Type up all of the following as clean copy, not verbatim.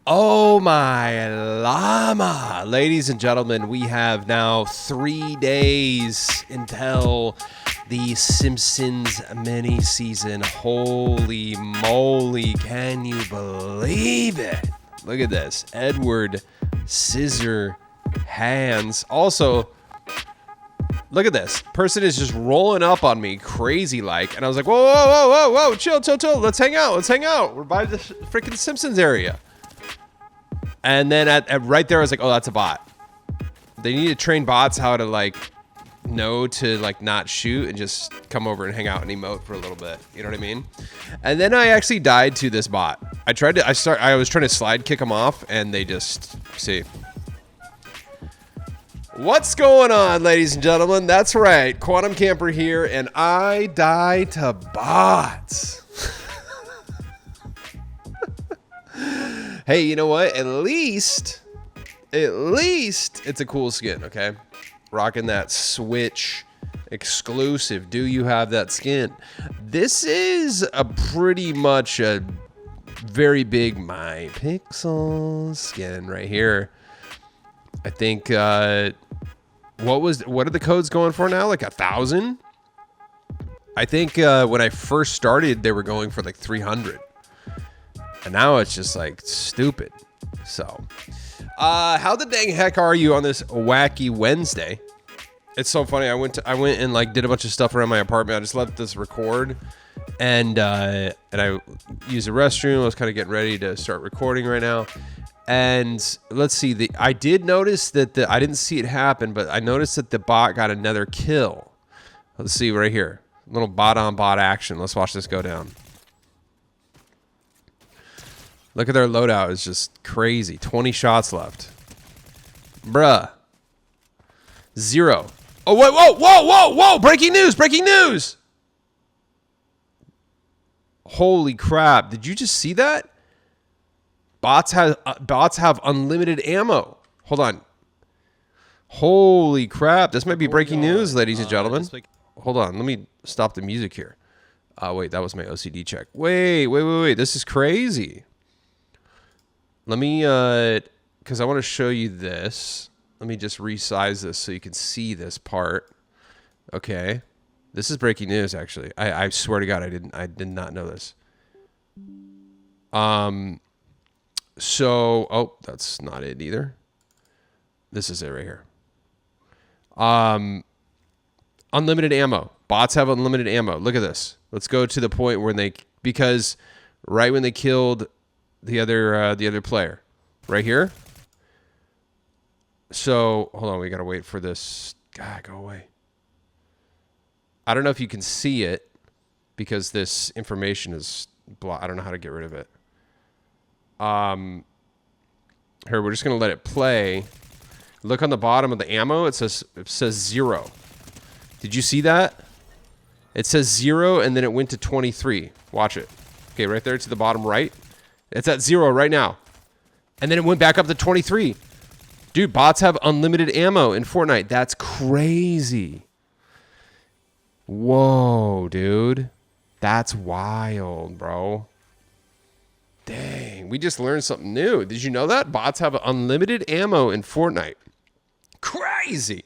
Oh my llama. Ladies and gentlemen, we have now 3 days until the Simpsons mini season. Holy moly, can you believe it? Look at this. Edward Scissor Hands. Also, look at this. Person is just rolling up on me crazy like. And I was like, whoa, whoa, whoa, whoa, whoa. Chill, chill, chill. Let's hang out. Let's hang out. We're by the freaking Simpsons area. And then at right there, I was like, oh, that's a bot. They need to train bots how to like know to like not shoot and just come over and hang out and emote for a little bit. You know what I mean? And then I actually died to this bot. I was trying to slide kick them off and they just, see. What's going on, ladies and gentlemen? That's right. Quantum Camper here, and I die to bots. Hey, you know what? At least it's a cool skin, okay? Rocking that Switch exclusive. Do you have that skin? This is a pretty much a very big My Pixel skin right here. I think, what are the codes going for now? Like 1,000? I think when I first started, they were going for like 300. And now it's just like stupid. So, how the dang heck are you on this wacky Wednesday? It's so funny. I went and like did a bunch of stuff around my apartment. I just let this record, and I used the restroom. I was kind of getting ready to start recording right now. And let's see. I did notice that I didn't see it happen, but I noticed that the bot got another kill. Let's see right here. A little bot on bot action. Let's watch this go down. Look at their loadout. It's just crazy. 20 shots left. Bruh. 0. Oh, wait, whoa, whoa, whoa, whoa. Breaking news. Breaking news. Holy crap. Did you just see that? Bots have unlimited ammo. Hold on. Holy crap. This might be breaking news, ladies and gentlemen. Hold on. Let me stop the music here. Wait, that was my OCD check. Wait. This is crazy. Let me, because I want to show you this. Let me just resize this so you can see this part. Okay. This is breaking news, actually. I swear to God, I did not know this. So, oh, that's not it either. This is it right here. Unlimited ammo. Bots have unlimited ammo. Look at this. Let's go to the point where because right when they killed the other player right here. So hold on, we gotta wait for this. God, go away. I don't know if you can see it because this information is I don't know how to get rid of it. Here, we're just gonna let it play. Look on the bottom of the ammo. It says 0. Did you see that? It says 0 and then it went to 23. Watch it. Okay, right there to the bottom right. It's at 0 right now. And then it went back up to 23. Dude, bots have unlimited ammo in Fortnite. That's crazy. Whoa, dude. That's wild, bro. Dang, we just learned something new. Did you know that? Bots have unlimited ammo in Fortnite. Crazy.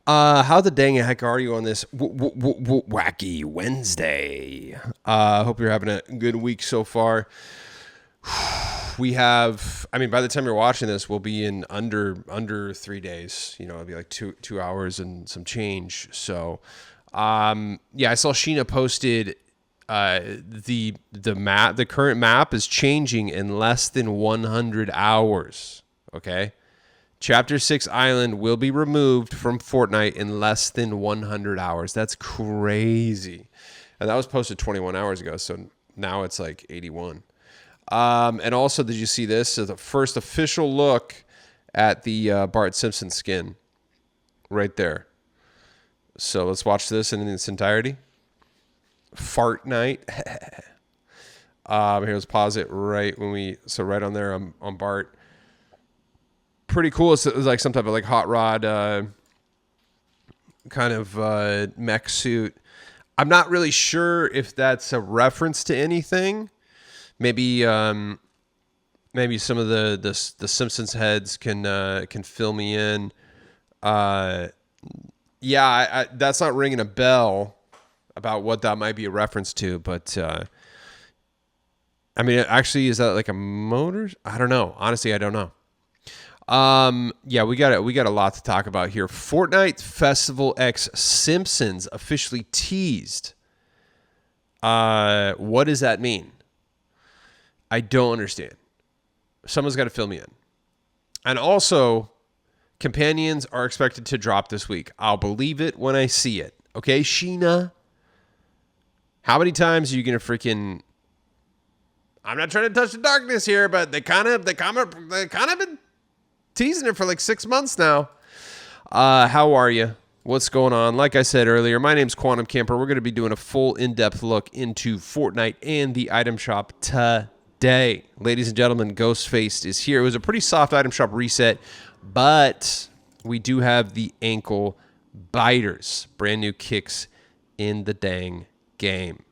How the dang heck are you on this wacky Wednesday? Hope you're having a good week so far. We have, I mean, by the time you're watching this, we'll be in under 3 days. You know, it'll be like two hours and some change. So, yeah, I saw Sheena posted the current map is changing in less than 100 hours. Okay, Chapter 6 Island will be removed from Fortnite in less than 100 hours. That's crazy, and that was posted 21 hours ago. So now it's like 81. And also, did you see this? So the first official look at the Bart Simpson skin right there. So let's watch this in its entirety. Fortnite. Here, let's pause it right when so right on there on Bart. Pretty cool. It's like some type of like hot rod kind of mech suit. I'm not really sure if that's a reference to anything. Maybe maybe some of the Simpsons heads can fill me in. Yeah, that's not ringing a bell about what that might be a reference to, but I mean, actually, is that like a motor? I don't know. Honestly, I don't know. Yeah, we got a lot to talk about here. Fortnite Festival X Simpsons officially teased. What does that mean? I don't understand. Someone's got to fill me in. And also, companions are expected to drop this week. I'll believe it when I see it. Okay, Sheena? How many times are you going to freaking... I'm not trying to touch the darkness here, but they kind of been teasing it for like 6 months now. How are you? What's going on? Like I said earlier, my name's Quantum Camper. We're going to be doing a full in-depth look into Fortnite and the item shop today. Ladies and gentlemen, Ghostface is here. It was a pretty soft item shop reset, but we do have the ankle biters. Brand new kicks in the dang game.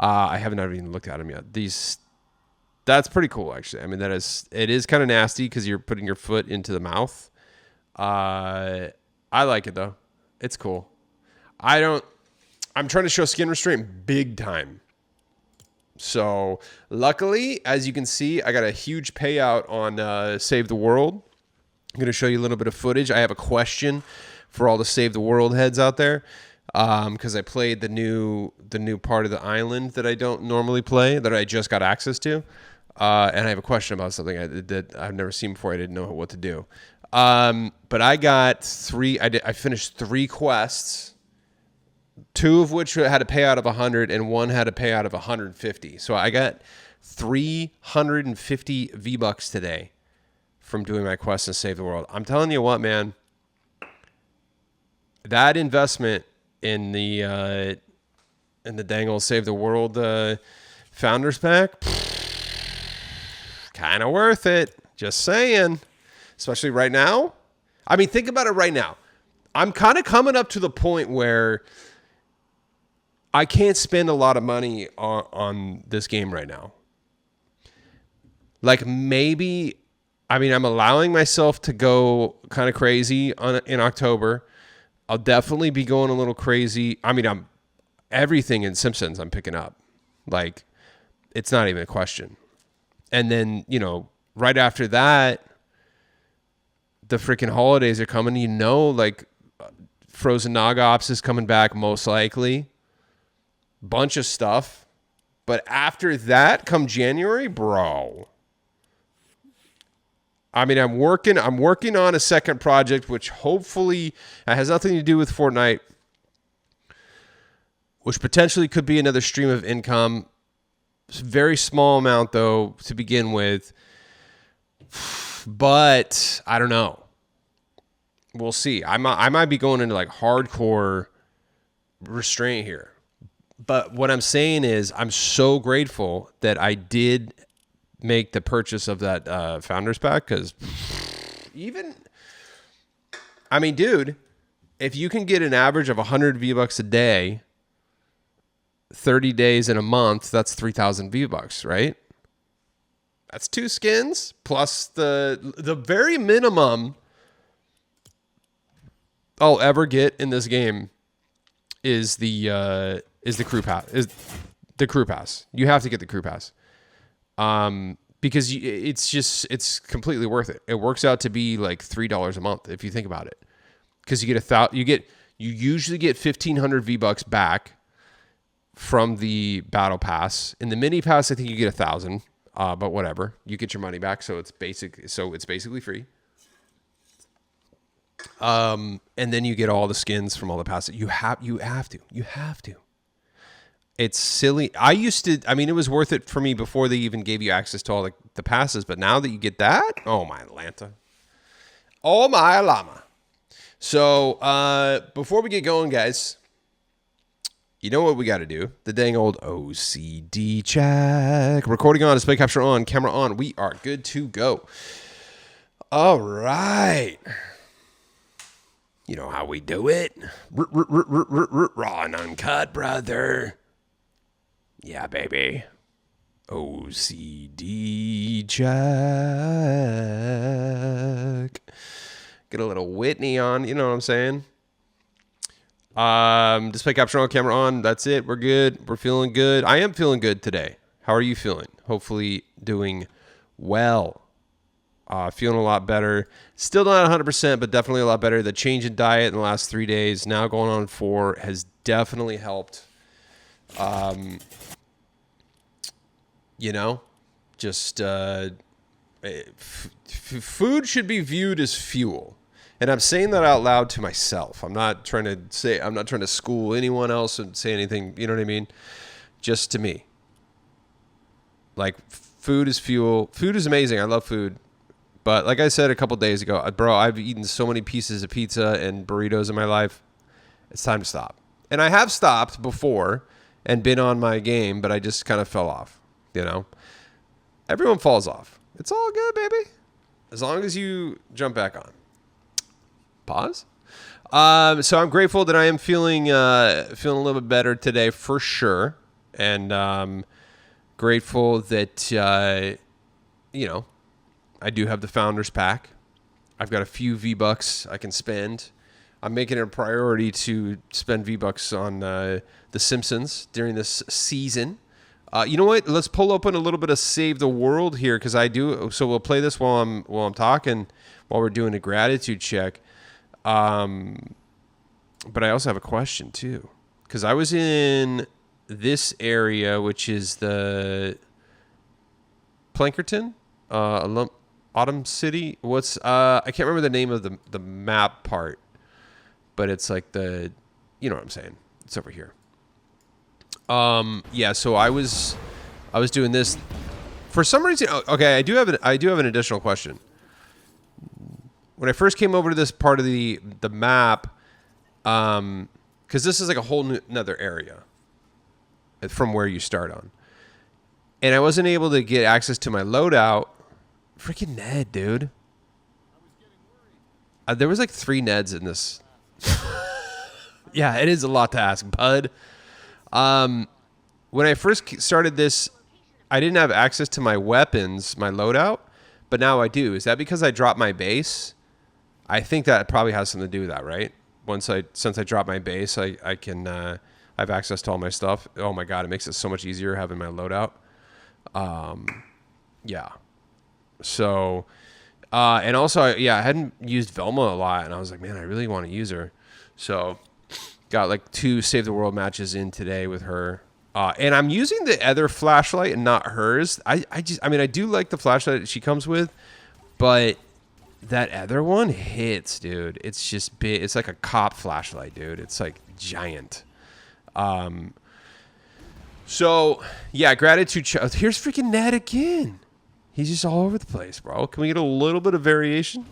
I haven't even looked at them yet. That's pretty cool, actually. I mean, it is kind of nasty because you're putting your foot into the mouth. I like it though. It's cool. I'm trying to show skin restraint big time. So luckily, as you can see, I got a huge payout on Save the World. I'm going to show you a little bit of footage. I have a question for all the Save the World heads out there. Because I played the new part of the island that I don't normally play, that I just got access to, and I have a question about something that I've never seen before. I didn't know what to do, but I got three. I finished 3 quests, 2 of which had a payout of 100, and 1 had a payout of 150. So I got 350 V-Bucks today from doing my quest and Save the World. I'm telling you what, man, that investment in the dang old Save the World Founders Pack, kind of worth it. Just saying. Especially right now. I mean, think about it right now. I'm kind of coming up to the point where I can't spend a lot of money on this game right now. Like maybe, I mean, I'm allowing myself to go kind of crazy in October. I'll definitely be going a little crazy. I mean, everything in Simpsons I'm picking up. Like, it's not even a question. And then, right after that, the freaking holidays are coming. Like, Frozen Nog Ops is coming back most likely. Bunch of stuff. But after that, come January, bro. I mean, I'm working on a second project, which hopefully has nothing to do with Fortnite, which potentially could be another stream of income. It's a very small amount, though, to begin with. But I don't know. We'll see. I might be going into like hardcore restraint here. But what I'm saying is I'm so grateful that I did make the purchase of that Founders Pack, because I mean, dude, if you can get an average of 100 V-Bucks a day, 30 days in a month, that's 3,000 V-Bucks, right? That's 2 skins plus the very minimum I'll ever get in this game is the crew pass. Is the crew pass. You have to get the crew pass. Because it's completely worth it. It works out to be like $3 a month if you think about it. Because you usually get 1,500 V-Bucks back from the battle pass. In the mini pass, I think you get 1,000. But whatever, you get your money back, so it's basically free. And then you get all the skins from all the passes. You have to. It's silly. I mean, it was worth it for me before they even gave you access to all the passes. But now that you get that, oh my Atlanta. Oh my llama. So before we get going, guys, you know what we got to do? The dang old OCD check. Recording on, display capture on, camera on. We are good to go. All right. You know how we do it. Raw and uncut, brother. Yeah, baby. OCD check. Get a little Whitney on, you know what I'm saying? Display capture on, camera on. That's it. We're good. We're feeling good. I am feeling good today. How are you feeling? Hopefully doing well. Feeling a lot better. Still not 100%, but definitely a lot better. The change in diet in the last 3 days, now going on 4, has definitely helped. You know, just food should be viewed as fuel. And I'm saying that out loud to myself. I'm not trying to school anyone else and say anything, you know what I mean? Just to me. Like, food is fuel. Food is amazing. I love food. But like I said a couple days ago, bro, I've eaten so many pieces of pizza and burritos in my life. It's time to stop. And I have stopped before and been on my game, but I just kind of fell off, you know? Everyone falls off. It's all good, baby. As long as you jump back on. Pause. So I'm grateful that I am feeling a little bit better today for sure. And grateful that, you know, I do have the Founders Pack. I've got a few V-Bucks I can spend. I'm making it a priority to spend V-Bucks on The Simpsons during this season. You know what? Let's pull open a little bit of Save the World here because I do. So we'll play this while I'm talking, while we're doing a gratitude check. But I also have a question too, because I was in this area, which is the Plankerton, Autumn City. What's I can't remember the name of the map part, but it's like the, you know what I'm saying. It's over here. Yeah. So I was doing this for some reason. Okay, I do have an additional question. When I first came over to this part of the map, because this is like a whole another area from where you start on, and I wasn't able to get access to my loadout. Freaking Ned, dude. There was like 3 Neds in this. Yeah, it is a lot to ask, bud. When I first started this, I didn't have access to my weapons, my loadout, but now I do. Is that because I dropped my base? I think that probably has something to do with that, right? Since I dropped my base, I can I have access to all my stuff. Oh my god, it makes it so much easier having my loadout. Yeah. So, and also, I hadn't used Velma a lot, and I was like, man, I really want to use her. So, got like 2 Save the World matches in today with her. And I'm using the other flashlight and not hers. I do like the flashlight that she comes with, but that other one hits, dude. It's just big. It's like a cop flashlight, dude. It's like giant. So, yeah, gratitude. Here's freaking Ned again. He's just all over the place, bro. Can we get a little bit of variation?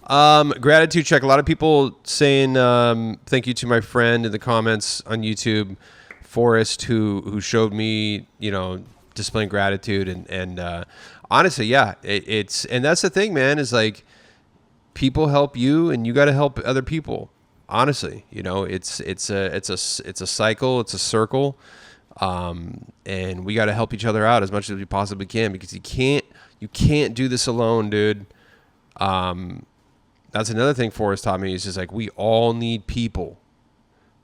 Gratitude check. A lot of people saying thank you to my friend in the comments on YouTube, Forrest, who showed me, you know, displaying gratitude and honestly, yeah, it's and that's the thing, man, is like people help you and you got to help other people. Honestly, you know, it's a cycle, it's a circle. And we got to help each other out as much as we possibly can because you can't do this alone, dude. That's another thing Forrest taught me is just like, we all need people.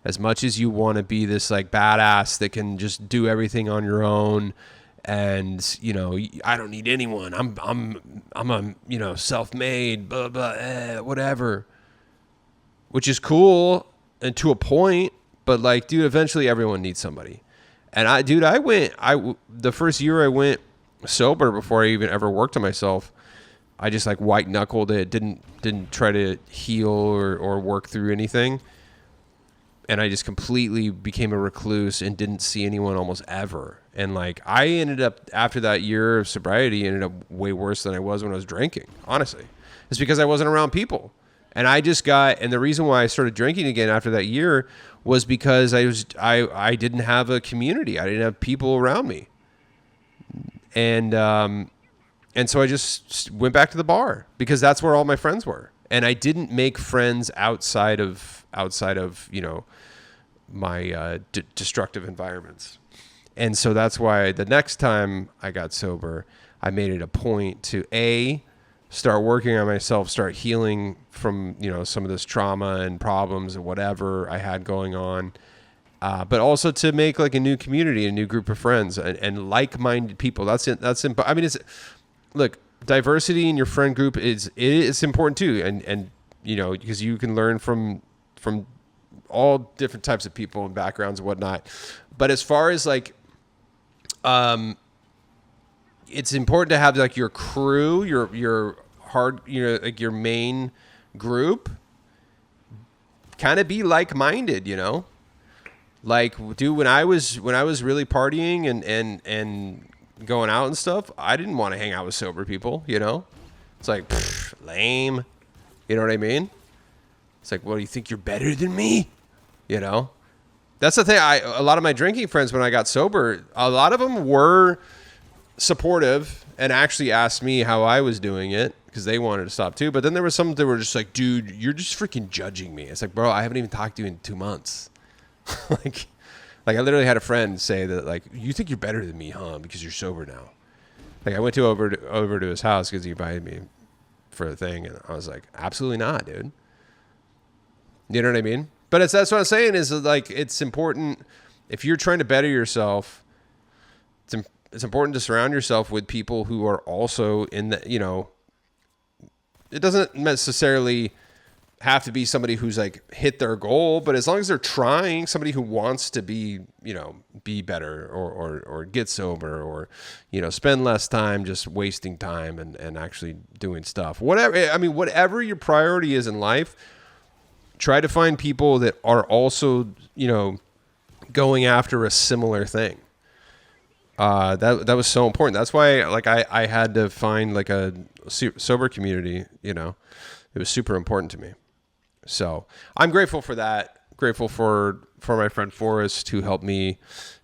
As much as you want to be this like badass that can just do everything on your own and, you know, I don't need anyone. I'm a, you know, self-made, blah, blah, whatever, which is cool and to a point, but like, dude, eventually everyone needs somebody. And the first year I went sober before I even ever worked on myself, I just like white knuckled it, didn't try to heal or work through anything. And I just completely became a recluse and didn't see anyone almost ever. And like, I ended up, after that year of sobriety, ended up way worse than I was when I was drinking, honestly. It's because I wasn't around people. And and the reason why I started drinking again after that year was because I didn't have a community. I didn't have people around me. And so I just went back to the bar because that's where all my friends were. And I didn't make friends outside of, you know, my destructive environments. And so that's why the next time I got sober, I made it a point to start working on myself, start healing from, some of this trauma and problems and whatever I had going on. But also to make like a new community, a new group of friends and like-minded people. That's it. I mean, look, diversity in your friend group is important too. And, because you can learn from all different types of people and backgrounds and whatnot. But as far as like, it's important to have like your crew, your hard, like your main group kind of be like-minded, like, dude, when I was really partying and going out and stuff, I didn't want to hang out with sober people, it's like, lame. You know what I mean? It's like, well, you think you're better than me? That's the thing. A lot of my drinking friends, when I got sober, a lot of them were supportive and actually asked me how I was doing it because they wanted to stop too. But then there was some that were just like, dude, you're just freaking judging me. It's like, bro, I haven't even talked to you in 2 months. like I literally had a friend say that, like, you think you're better than me, huh? Because you're sober now. Like, I went over to his house because he invited me for a thing, and I was like, absolutely not, dude. You know what I mean? But that's what I'm saying is, like, it's important if you're trying to better yourself. It's important to surround yourself with people who are also in the, it doesn't necessarily have to be somebody who's like hit their goal, but as long as they're trying, somebody who wants to be, be better or get sober or, spend less time just wasting time and actually doing stuff. Whatever your priority is in life, try to find people that are also, going after a similar thing. That was so important. That's why, like, I had to find like a sober community, it was super important to me. So I'm grateful for that. Grateful for my friend Forrest, who helped me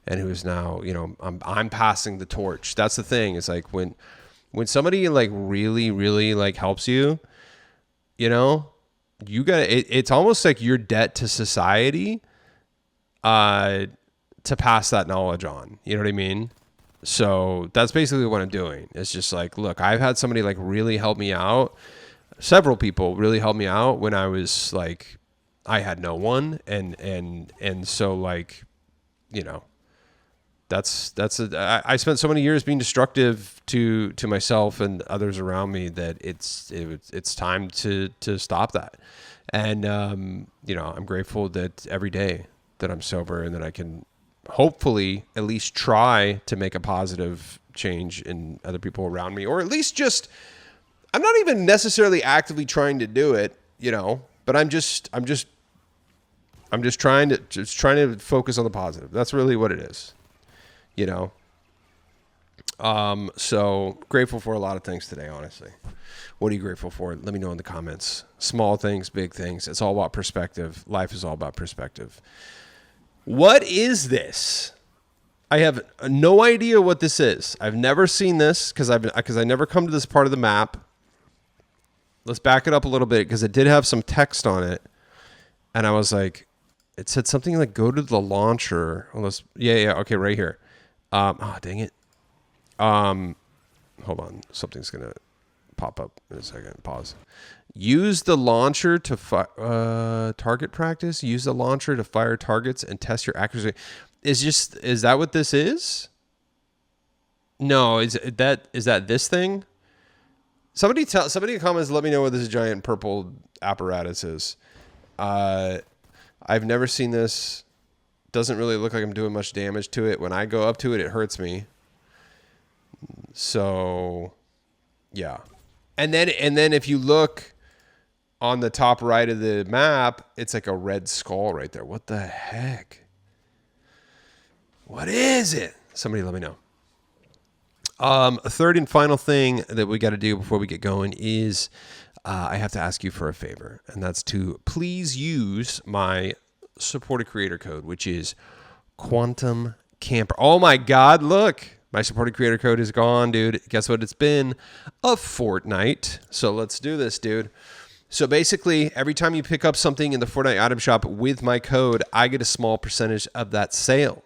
and who is now, I'm passing the torch. That's the thing. It's like when somebody like really, really like helps you, you gotta, it's almost like your debt to society, to pass that knowledge on. You know what I mean? So that's basically what I'm doing. It's just like, look, I've had somebody like really help me out. Several people really helped me out when I was like, I had no one. And so like, I spent so many years being destructive to myself and others around me that it's time to stop that. And, I'm grateful that every day that I'm sober and that I can hopefully at least try to make a positive change in other people around me, or at least just, I'm not even necessarily actively trying to do it, but I'm just trying to focus on the positive. That's really what it is, So grateful for a lot of things today, honestly. What are you grateful for? Let me know in the comments. Small things, big things. It's all about perspective. Life is all about perspective. What is this? I have no idea what this is. I've never seen this because I never come to this part of the map. Let's back it up a little bit because it did have some text on it, and I was like, it said something like go to the launcher. Okay, right here. Dang it. Hold on, something's gonna pop up in a second. Pause. Use the launcher to target practice. Use the launcher to fire targets and test your accuracy. Is that what this is? No, is that this thing? Somebody in comments, let me know what this giant purple apparatus is. I've never seen this. Doesn't really look like I'm doing much damage to it. When I go up to it, it hurts me. So, yeah. And then if you look on the top right of the map, it's like a red skull right there. What the heck? What is it? Somebody let me know. A third and final thing that we got to do before we get going is I have to ask you for a favor, and that's to please use my supported creator code, which is Quantum Camper. Oh my God, look. My supported creator code is gone, dude. Guess what? It's been a fortnight. So let's do this, dude. So basically, every time you pick up something in the Fortnite item shop with my code, I get a small percentage of that sale.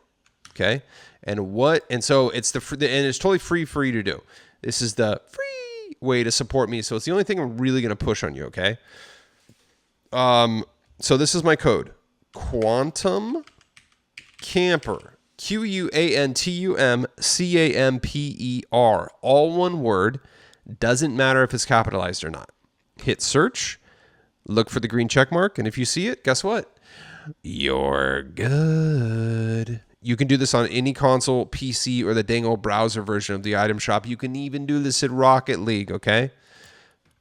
Okay? And so it's and it's totally free for you to do. This is the free way to support me. So it's the only thing I'm really going to push on you. Okay. So this is my code: Quantum Camper. QUANTUMCAMPER. All one word. Doesn't matter if it's capitalized or not. Hit search. Look for the green check mark. And if you see it, guess what? You're good. You can do this on any console, PC, or the dang old browser version of the item shop. You can even do this in Rocket League, okay?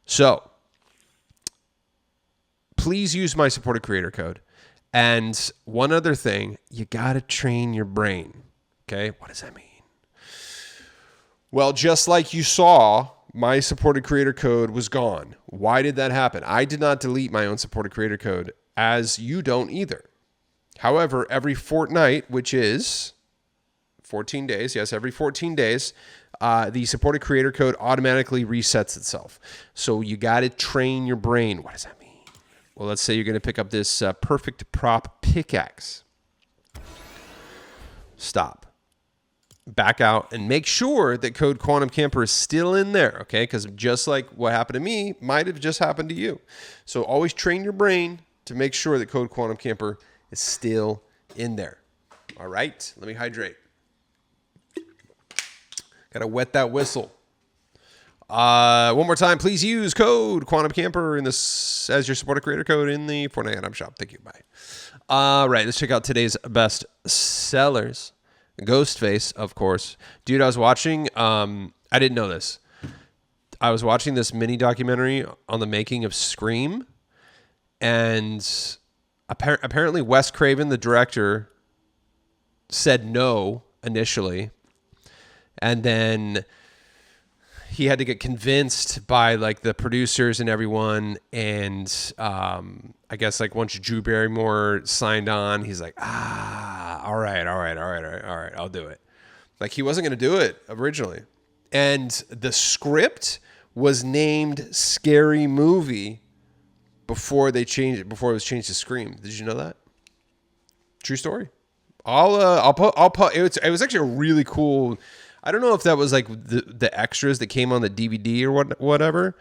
So, please use my supported creator code. And one other thing, you got to train your brain, okay? What does that mean? Well, just like you saw, my supported creator code was gone. Why did that happen? I did not delete my own supported creator code, as you don't either. However, every fortnight, which is 14 days, yes, every 14 days, the supported creator code automatically resets itself. So you got to train your brain. What does that mean? Well, let's say you're going to pick up this perfect prop pickaxe. Stop. Back out and make sure that code Quantum Camper is still in there, okay? Because just like what happened to me, might have just happened to you. So always train your brain to make sure that code Quantum Camper is still in there. All right, let me hydrate. Gotta wet that whistle. One more time, please use code Quantum Camper in this as your supported creator code in the Fortnite item shop. Thank you. Bye. All right, let's check out today's best sellers. Ghostface, of course. Dude, I was watching, I didn't know this. I was watching this mini documentary on the making of Scream, and apparently Wes Craven, the director, said no initially, and then he had to get convinced by like the producers and everyone, and I guess like once Drew Barrymore signed on, he's like, all right, I'll do it. Like he wasn't going to do it originally, and the script was named Scary Movie before they changed it. Before it was changed to Scream. Did you know that? True story. I'll put. It was actually a really cool. I don't know if that was like the extras that came on the DVD or whatever,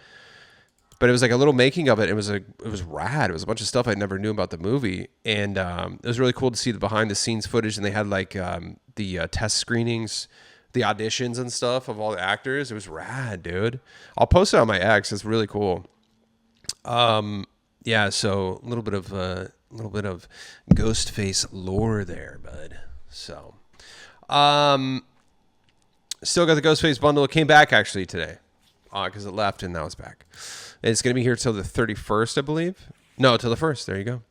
but it was like a little making of it. It was rad. It was a bunch of stuff I never knew about the movie, and it was really cool to see the behind the scenes footage. And they had like the test screenings, the auditions and stuff of all the actors. It was rad, dude. I'll post it on my X. It's really cool. Yeah. So a little bit of Ghostface lore there, bud. So, still got the Ghostface bundle. It came back actually today because it left and now it's back. It's going to be here till the 31st, I believe. No, till the 1st. There you go.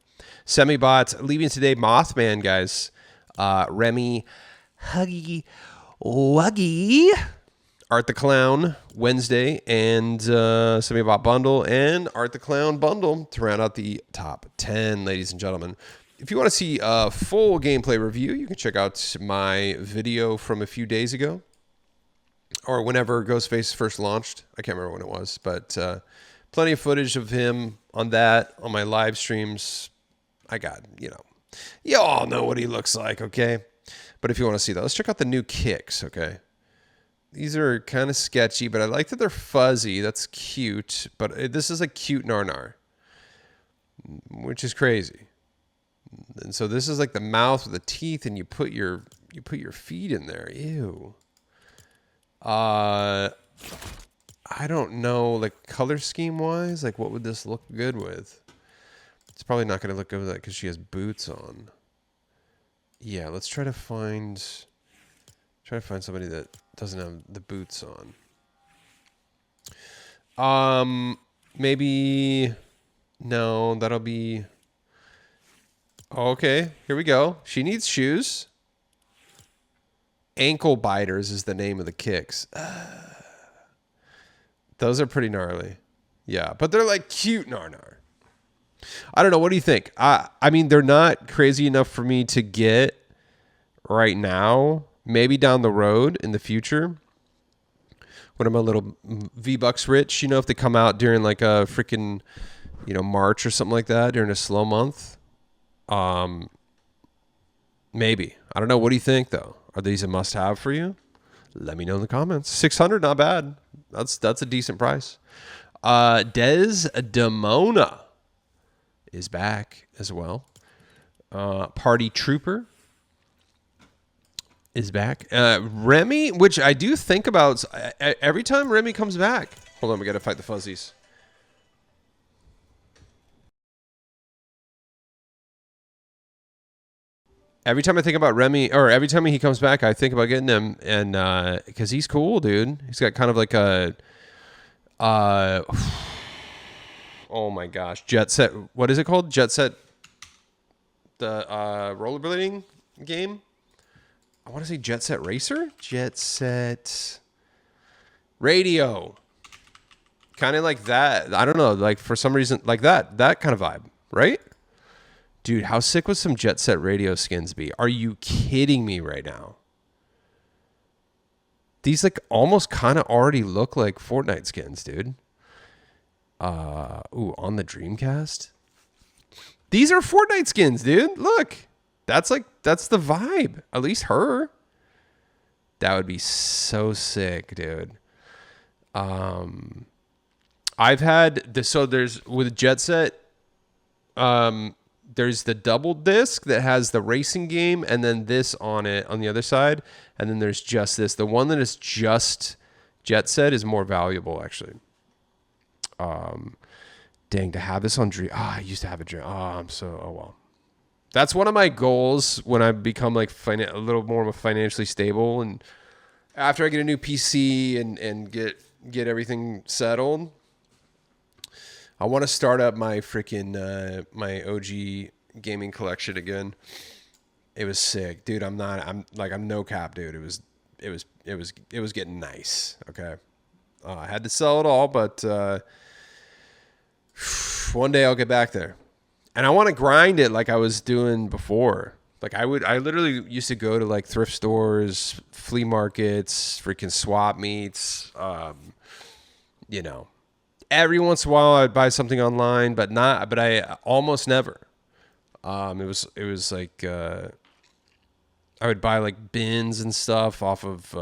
Semi-bots leaving today. Mothman, guys. Remy, Huggy, Wuggy. Art the Clown Wednesday and Semi-bot bundle and Art the Clown bundle to round out the top 10, ladies and gentlemen. If you want to see a full gameplay review, you can check out my video from a few days ago, or whenever Ghostface first launched. I can't remember when it was, but plenty of footage of him on that, on my live streams. I got, you all know what he looks like, okay? But if you want to see that, let's check out the new kicks, okay? These are kind of sketchy, but I like that they're fuzzy. That's cute, but this is a cute Narnar, which is crazy. And so this is like the mouth with the teeth, and you put your feet in there. Ew. I don't know, like color scheme wise, like what would this look good with? It's probably not going to look good with that because she has boots on. Yeah, let's try to find somebody that doesn't have the boots on. Maybe no, that'll be okay. Here we go. She needs shoes. Ankle biters is the name of the kicks. Those are pretty gnarly. Yeah, but they're like cute Narnar. I don't know. What do you think? I mean, they're not crazy enough for me to get right now. Maybe down the road in the future when I'm a little V-Bucks rich, if they come out during like a freaking, March or something like that during a slow month. Maybe. I don't know. What do you think though? Are these a must-have for you? Let me know in the comments. 600, not bad. That's a decent price. Desdemona is back as well. Party Trooper is back. Remy, which I do think about every time Remy comes back. Hold on, we got to fight the fuzzies. Every time I think about Remy, or every time he comes back, I think about getting him, and because he's cool, dude. He's got kind of like a, oh my gosh, Jet Set. What is it called? Jet Set. The rollerblading game. I want to say Jet Set Racer. Jet Set Radio. Kind of like that. I don't know. Like for some reason, like that kind of vibe, right? Dude, how sick would some Jet Set Radio skins be? Are you kidding me right now? These like almost kind of already look like Fortnite skins, dude. Ooh, on the Dreamcast. These are Fortnite skins, dude. Look. That's the vibe. At least her. That would be so sick, dude. I've had this, so there's with Jet Set, there's the double disc that has the racing game and then this on it on the other side. And then there's just this. The one that is just Jet Set is more valuable, actually. Dang, to have this on Dream. I used to have a Dream. Oh, well. That's one of my goals when I become like a little more financially stable. And after I get a new PC and get everything settled, I want to start up my freaking my OG gaming collection again. It was sick, dude. I'm no cap, dude. It was getting nice. Okay, I had to sell it all, but one day I'll get back there, and I want to grind it like I was doing before. Like I literally used to go to like thrift stores, flea markets, freaking swap meets, you know. Every once in a while, I'd buy something online, but I almost never. It was like I would buy like bins and stuff off of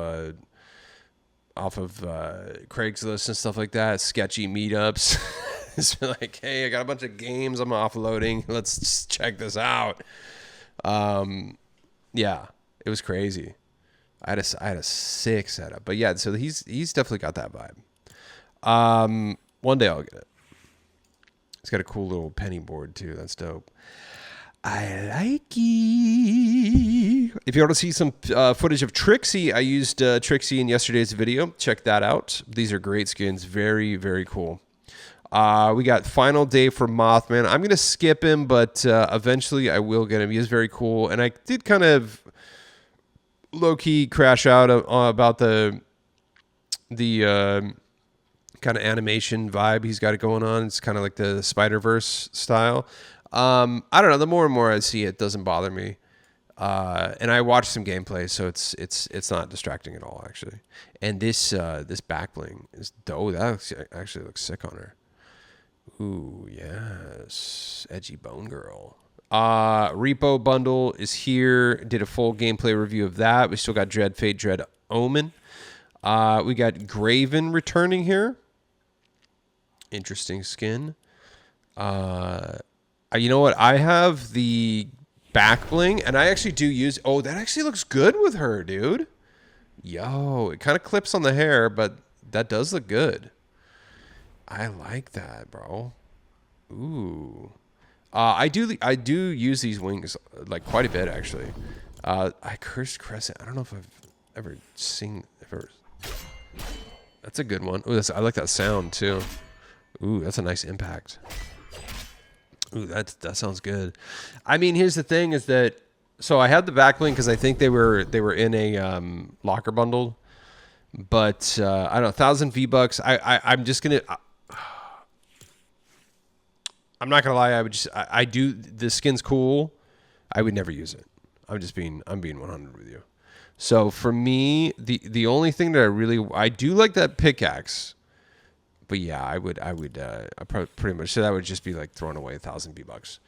Craigslist and stuff like that. Sketchy meetups. It's like, hey, I got a bunch of games I'm offloading. Let's just check this out. Yeah, it was crazy. I had a sick setup, but yeah, so he's definitely got that vibe. One day I'll get it. It's got a cool little penny board too. That's dope. I like it. If you want to see some footage of Trixie, I used Trixie in yesterday's video. Check that out. These are great skins. Very, very cool. We got Final Day for Mothman. I'm going to skip him, but eventually I will get him. He is very cool. And I did kind of low-key crash out about the kind of animation vibe he's got it going on. It's kind of like the Spider-Verse style. I don't know. The more and more I see it, it doesn't bother me. And I watched some gameplay, so it's not distracting at all, actually. And this back bling is dope. That actually looks sick on her. Ooh, yes. Edgy bone girl. Repo bundle is here. Did a full gameplay review of that. We still got Dread Fate, Dread Omen. We got Graven returning here. Interesting skin. You know what? I have the back bling, and I actually do use... Oh, that actually looks good with her, dude. Yo, it kind of clips on the hair, but that does look good. I like that, bro. Ooh. I do use these wings like quite a bit, actually. I Cursed Crescent. I don't know if I've ever seen... That's a good one. Ooh, I like that sound, too. Ooh, that's a nice impact. Ooh, that sounds good. I mean, here's the thing is that... So I had the back bling because I think they were in a locker bundle. But, I don't know, 1,000 V-Bucks. I'm just going to... I'm not going to lie. I do... The skin's cool. I would never use it. I'm being 100 with you. So for me, the only thing that I do like that pickaxe, but yeah, I pretty much, so that would just be like throwing away 1,000 V-Bucks.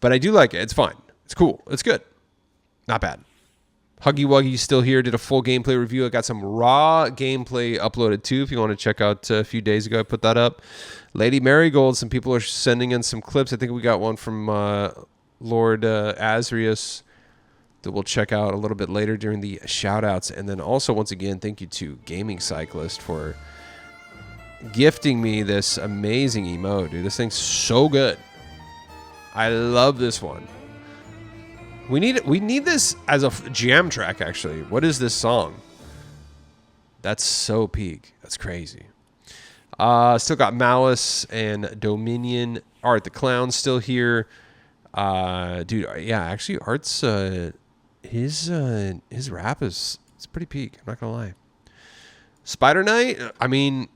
But I do like it. It's fine. It's cool. It's good. Not bad. Huggy Wuggy's still here. Did a full gameplay review. I got some raw gameplay uploaded too. If you want to check out a few days ago, I put that up. Lady Marigold. Some people are sending in some clips. I think we got one from Lord Asrius that we'll check out a little bit later during the shout outs. And then also, once again, thank you to Gaming Cyclist for gifting me this amazing emote, dude. This thing's so good. I love this one. We need this as a jam track, actually. What is this song? That's so peak. That's crazy. Still got Malice and Dominion. Art the Clown's still here. Dude, yeah, actually, Art's his rap is pretty peak. I'm not gonna lie. Spider Knight. I mean,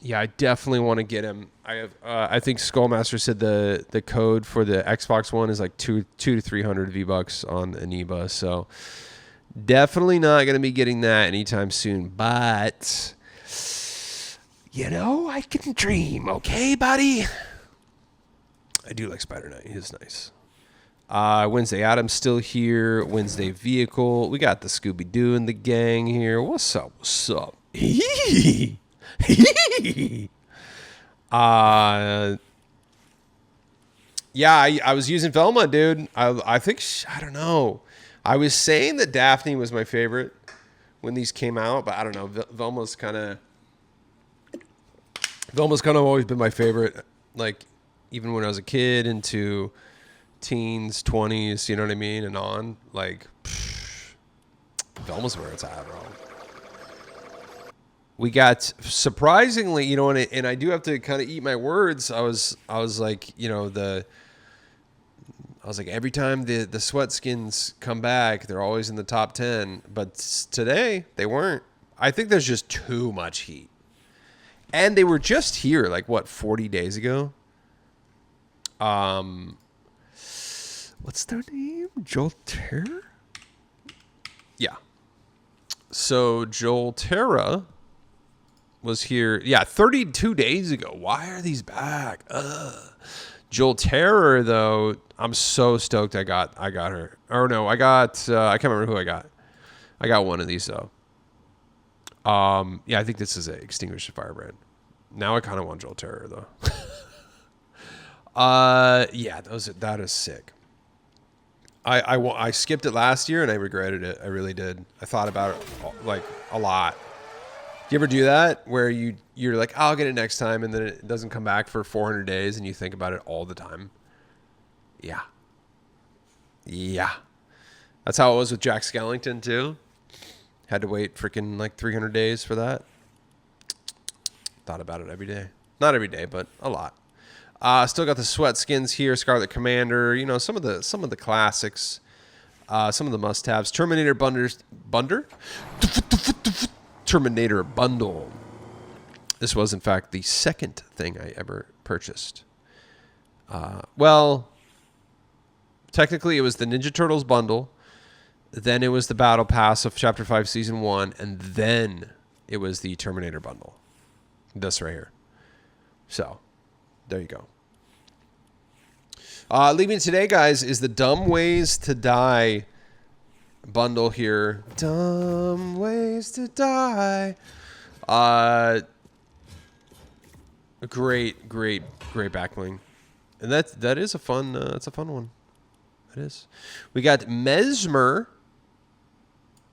yeah, I definitely want to get him. I think Skullmaster said the code for the Xbox One is like 200 to 300 V-Bucks on Aniba, so definitely not going to be getting that anytime soon. But you know, I can dream, okay, buddy? I do like Spider Knight. He's nice. Wednesday Adam's still here. Wednesday Vehicle. We got the Scooby Doo and the gang here. What's up? What's up? Yeah, I was using Velma, dude. I think, I don't know. I was saying that Daphne was my favorite when these came out, but I don't know. Velma's kind of always been my favorite. Like, even when I was a kid into teens, 20s, you know what I mean? And on, like, Velma's where it's at, bro. We got, surprisingly, you know, and I do have to kind of eat my words. I was like, you know, every time the sweat skins come back, they're always in the top 10. But today they weren't. I think there's just too much heat, and they were just here like what 40 days ago. What's their name? Jolterra? Yeah. So Jolterra was here, yeah, 32 days ago. Why are these back? Jolterra, though, I'm so stoked I got her. Or no, I can't remember who I got. I got one of these, though. Yeah, I think this is an Extinguished Firebrand. Now I kind of want Jolterra, though. Yeah, that is sick. I skipped it last year, and I regretted it. I really did. I thought about it, like, a lot. Do you ever do that where you're like, I'll get it next time, and then it doesn't come back for 400 days and you think about it all the time? Yeah. Yeah. That's how it was with Jack Skellington, too. Had to wait freaking like 300 days for that. Thought about it every day. Not every day, but a lot. Still got the sweat skins here. Scarlet Commander. You know, some of the classics. Some of the must-haves. Terminator Terminator bundle. This was, in fact, the second thing I ever purchased. Well, technically it was the Ninja Turtles bundle, then it was the Battle Pass of Chapter 5 Season 1, and then it was the Terminator bundle. This right here. So, there you go. Leaving today, guys, is the Dumb Ways to Die bundle here. Dumb Ways to Die. Great backbling. And that is a fun it's a fun one. It is. We got Mesmer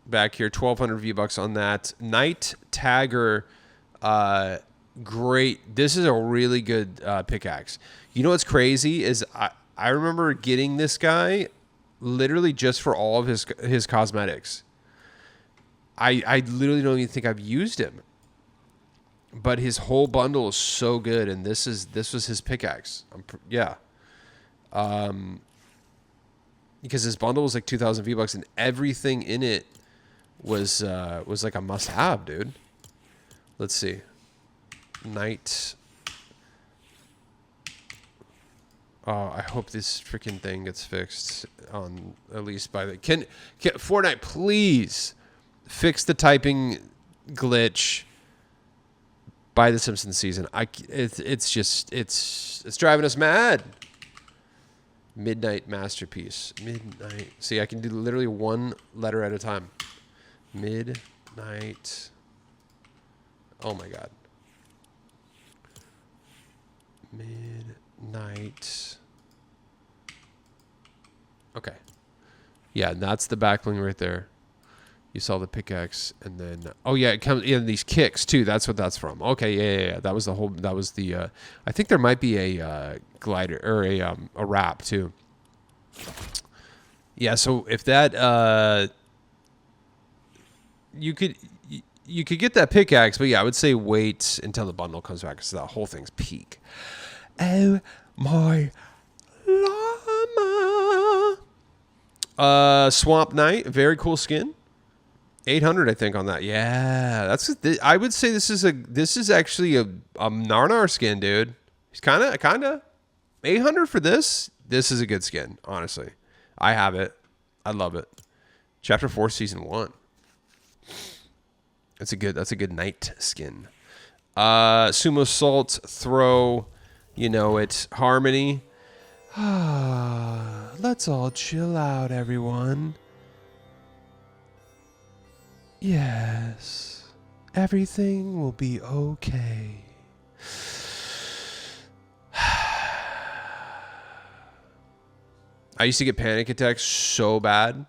back here, 1,200 V-Bucks on that. Night Tagger, great. This is a really good pickaxe. You know what's crazy is I remember getting this guy literally just for all of his cosmetics. I literally don't even think I've used him. But his whole bundle is so good, and this was his pickaxe. Yeah. Because his bundle was like 2,000 V-Bucks, and everything in it was like a must-have, dude. Let's see. Night. Oh, I hope this freaking thing gets fixed on at least by the... Can Fortnite please fix the typing glitch by the Simpsons season? It's driving us mad. Midnight Masterpiece. Midnight. See, I can do literally one letter at a time. Midnight. Oh my God. Midnight. Okay. Yeah, and that's the backbling right there. You saw the pickaxe, and then it comes in these kicks too. That's what that's from. Okay, yeah. That was the whole. That was the. I think there might be a glider or a wrap too. Yeah. So if that you could get that pickaxe, but yeah, I would say wait until the bundle comes back because the whole thing's peak. Oh my llama. Swamp Knight, very cool skin. 800, I think, on that. Yeah, I would say this is actually a Narnar skin, dude. He's kind of 800 for this. This is a good skin, honestly. I have it. I love it. Chapter 4, Season 1. That's a good knight skin. Sumo Salt, Throw, you know it. Harmony. Let's all chill out, everyone. Yes, everything will be okay. I used to get panic attacks so bad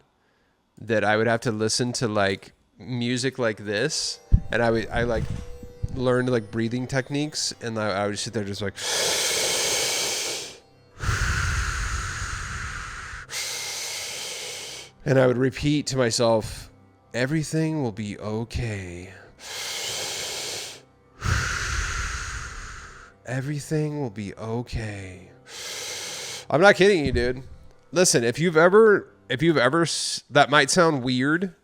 that I would have to listen to like music like this, and I like learned like breathing techniques, and I would sit there just like. And I would repeat to myself, everything will be okay. Everything will be okay. I'm not kidding you, dude. Listen, if you've ever, that might sound weird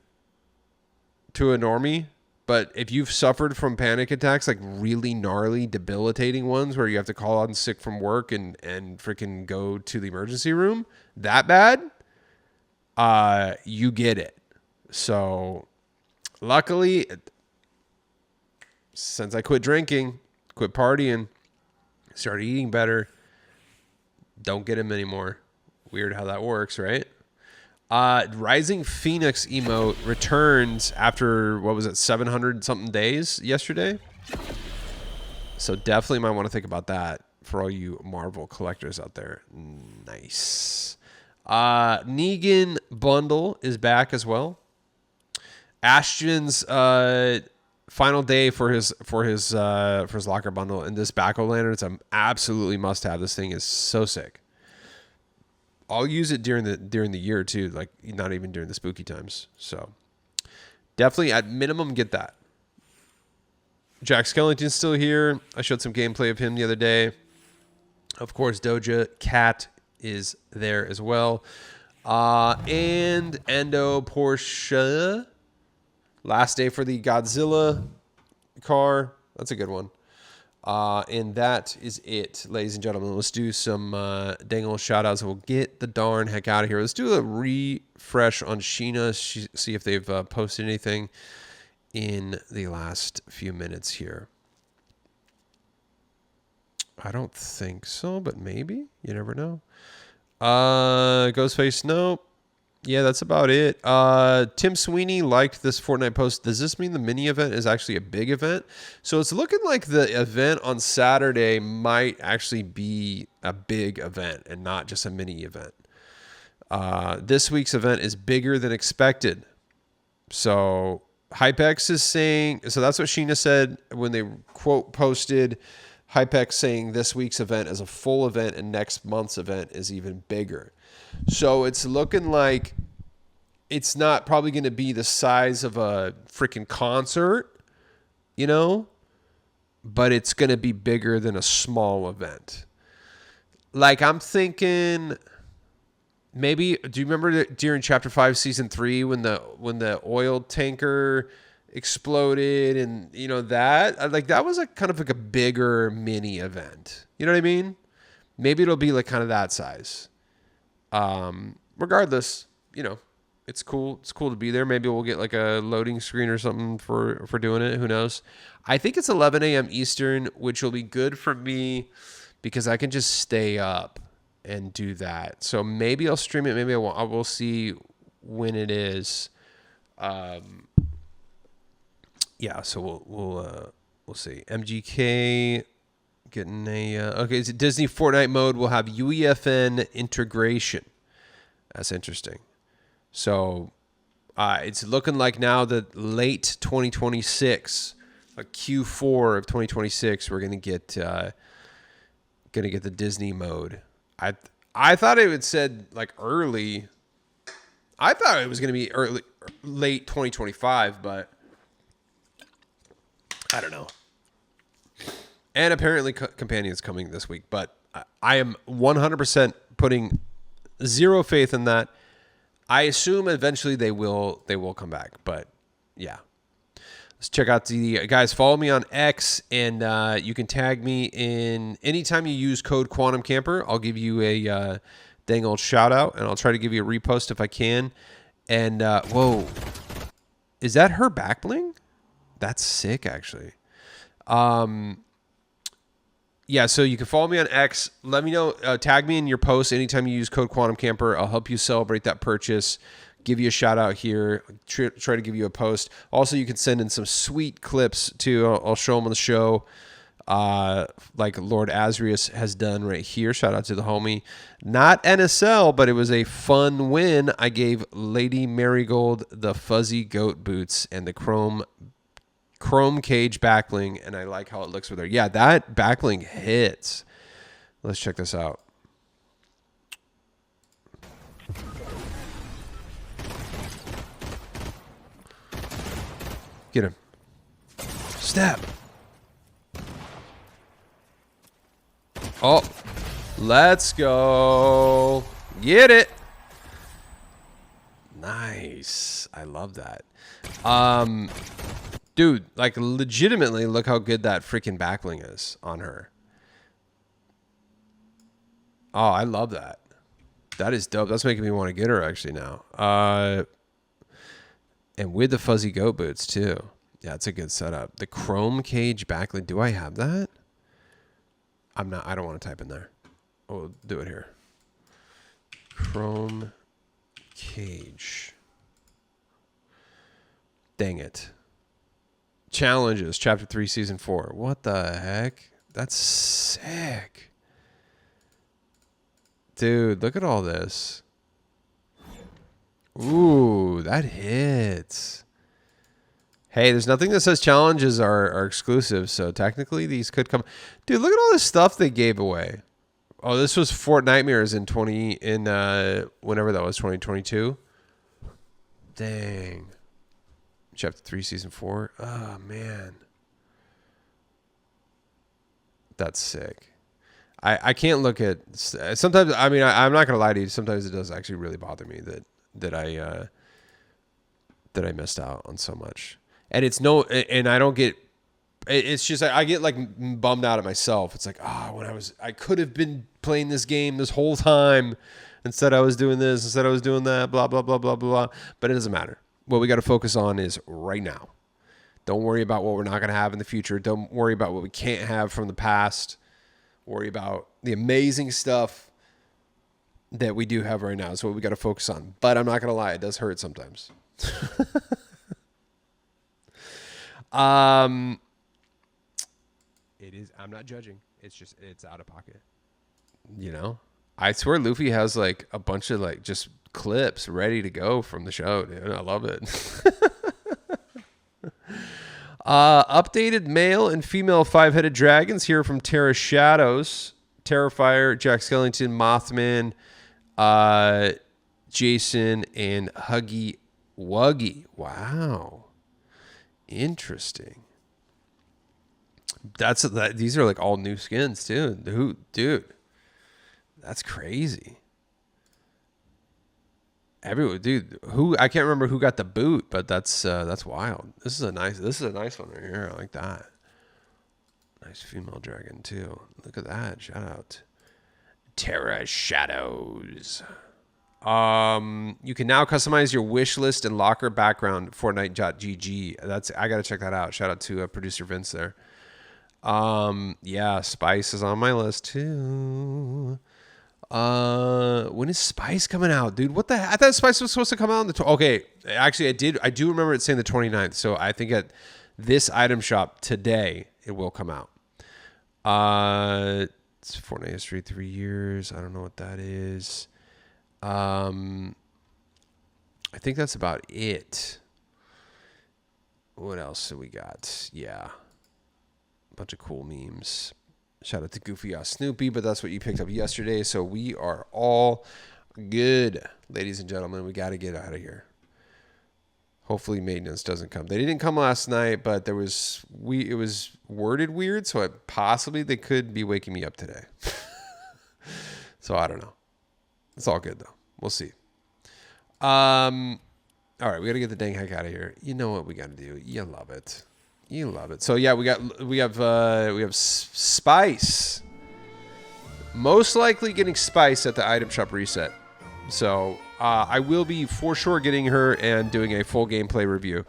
to a normie, but if you've suffered from panic attacks, like really gnarly, debilitating ones where you have to call on sick from work and freaking go to the emergency room, that bad, you get it. So luckily, since I quit drinking, quit partying, started eating better, don't get him anymore. Weird how that works, right? Rising Phoenix emote returns after, 700 something days yesterday. So definitely might want to think about that for all you Marvel collectors out there. Nice. Negan bundle is back as well. Ashton's final day for his locker bundle, and this Back-O-Lantern, it's an absolutely must have. This thing is so sick. I'll use it during the year too, like not even during the spooky times. So definitely at minimum get that. Jack Skellington's still here. I showed some gameplay of him the other day. Of course, Doja Cat is there as well. And Endo Porsche. Last day for the Godzilla car. That's a good one. And that is it, ladies and gentlemen. Let's do some dang old shout-outs, and we'll get the darn heck out of here. Let's do a refresh on Sheena, see if they've posted anything in the last few minutes here. I don't think so, but maybe. You never know. Ghostface, nope. Yeah, that's about it. Tim Sweeney liked this Fortnite post. Does this mean the mini event is actually a big event? So it's looking like the event on Saturday might actually be a big event and not just a mini event. This week's event is bigger than expected. So HypeX is saying, so that's what Sheena said when they quote posted HypeX saying this week's event is a full event and next month's event is even bigger. So it's looking like it's not probably going to be the size of a freaking concert, you know, but it's going to be bigger than a small event. Like I'm thinking maybe, do you remember during Chapter 5, Season 3 when the oil tanker exploded and, you know, that was a kind of like a bigger mini event. You know what I mean? Maybe it'll be like kind of that size. Regardless, you know, it's cool. It's cool to be there. Maybe we'll get like a loading screen or something for doing it. Who knows? I think it's 11 a.m. Eastern, which will be good for me because I can just stay up and do that. So maybe I'll stream it. Maybe I won't. I will see when it is. Yeah. So we'll see. MGK getting a okay. Is it Disney Fortnite mode will have UEFN integration. That's interesting. So it's looking like now that late 2026, like Q4 of 2026, we're gonna get the Disney mode. I thought it would said like early. I thought it was gonna be late 2025, but I don't know. And apparently Companion's coming this week, but I am 100% putting zero faith in that. I assume eventually they will come back, but yeah. Let's check out the guys. Follow me on X, and you can tag me in anytime you use code Quantum Camper. I'll give you a dang old shout out, and I'll try to give you a repost if I can. And whoa, is that her back bling? That's sick, actually. Yeah, so you can follow me on X. Let me know. Tag me in your post anytime you use code Quantum Camper. I'll help you celebrate that purchase. Give you a shout out here. Try to give you a post. Also, you can send in some sweet clips too. I'll show them on the show, like Lord Asrius has done right here. Shout out to the homie. Not NSL, but it was a fun win. I gave Lady Marigold the fuzzy goat boots and the chrome cage backling, and I like how it looks with her. Yeah, that backling hits. Let's check this out. Get him. Step. Oh, let's go. Get it. Nice. I love that. Dude, like legitimately, look how good that freaking backling is on her. Oh, I love that. That is dope. That's making me want to get her actually now. And with the fuzzy goat boots too. Yeah, it's a good setup. The chrome cage backling. Do I have that? I don't want to type in there. We'll do it here. Chrome cage. Dang it. Challenges, Chapter 3, Season 4. What the heck? That's sick. Dude, look at all this. Ooh, that hits. Hey, there's nothing that says challenges are exclusive, so technically these could come. Dude, look at all this stuff they gave away. Oh, this was Fortnitemares in whenever that was, 2022. Dang. Chapter 3, Season 4. Oh, man. That's sick. I can't look at... Sometimes, I mean, I'm not going to lie to you. Sometimes it does actually really bother me that I missed out on so much. And it's no... And I don't get... It's just... I get, like, bummed out at myself. It's like, I could have been playing this game this whole time. Instead, I was doing this. Instead, I was doing that. Blah, blah, blah, blah, blah. But it doesn't matter. What we got to focus on is right now. Don't worry about what we're not going to have in the future. Don't worry about what we can't have from the past. Worry about the amazing stuff that we do have right now. That's what we got to focus on. But I'm not going to lie. It does hurt sometimes. It is. I'm not judging. It's just, it's out of pocket. You know? I swear Luffy has like a bunch of like just clips ready to go from the show, dude. I love it. Updated male and female 5-headed dragons here from Terra Shadows. Terrifier, Jack Skellington, Mothman, Jason, and Huggy Wuggy. Wow. Interesting. These are like all new skins too. Dude. That's crazy. Everyone, dude, I can't remember who got the boot, but that's wild. This is a nice one right here. I like that. Nice female dragon too. Look at that. Shout out. Terra Shadows. You can now customize your wish list and locker background Fortnite.gg. I gotta check that out. Shout out to producer Vince there. Yeah, Spice is on my list too. When is Spice coming out, dude? What the heck? I thought Spice was supposed to come out on the... Okay, actually, I do remember it saying the 29th, so I think at this item shop today, it will come out. It's Fortnite history, 3 years. I don't know what that is. I think that's about it. What else do we got? Yeah. A bunch of cool memes. Shout out to Goofy Snoopy, but that's what you picked up yesterday, so we are all good. Ladies and gentlemen, we got to get out of here. Hopefully maintenance doesn't come. They didn't come last night, but it was worded weird, so possibly they could be waking me up today. So I don't know. It's all good though. We'll see. All right, we got to get the dang heck out of here. You know what we got to do. You love it. You love it. So yeah, we have Spice. Most likely getting Spice at the item shop reset. So I will be for sure getting her and doing a full gameplay review.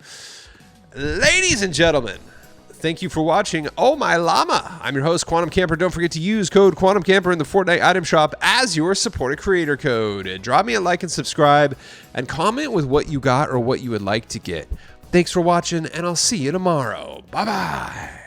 Ladies and gentlemen, thank you for watching Oh My Llama. I'm your host, Quantum Camper. Don't forget to use code Quantum Camper in the Fortnite item shop as your supported creator code. Drop me a like and subscribe, and comment with what you got or what you would like to get. Thanks for watching, and I'll see you tomorrow. Bye-bye.